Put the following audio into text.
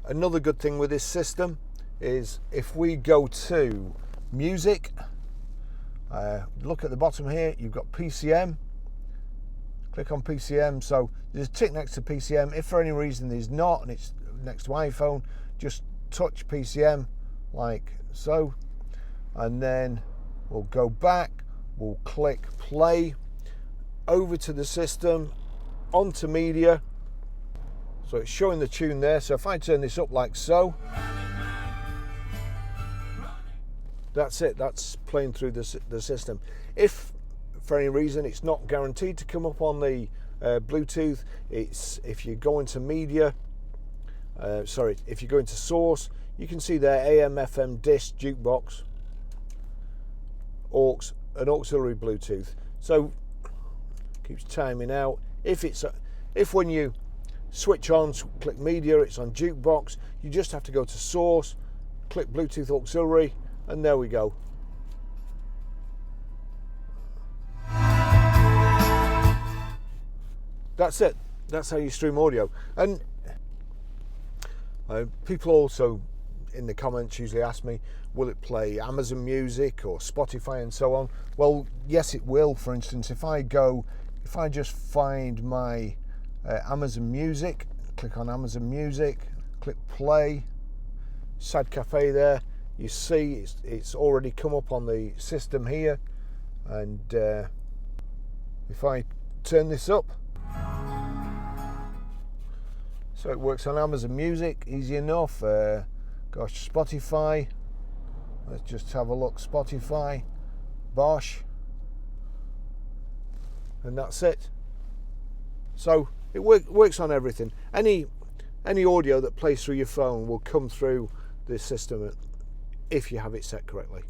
Another good thing with this system is if we go to music, look at the bottom here, you've got PCM. Click on PCM, so there's a tick next to PCM. If for any reason there's not and it's next to iPhone, just touch PCM like so, and then we'll go back, we'll click play, over to the system, onto media. So it's showing the tune there. So if I turn this up like so, that's it, that's playing through the system. If for any reason it's not guaranteed to come up on the Bluetooth, it's if you go into media, if you go into source, you can see there AM, FM, disc, jukebox, aux, and auxiliary Bluetooth. So keeps timing out. If when you switch on, click media, it's on jukebox, you just have to go to source, click Bluetooth auxiliary, and there we go. That's it. That's how you stream audio. And people also in the comments usually ask me, will it play Amazon Music or Spotify and so on? Well, yes, it will. For instance, if I just find my Amazon Music, click on Amazon Music, click play, Sad Cafe there, you see it's already come up on the system here. And if I turn this up, so it works on Amazon Music, easy enough. Gosh, Spotify, let's just have a look. Spotify, Bosch, and that's it. So it works on everything. Any audio that plays through your phone will come through this system if you have it set correctly.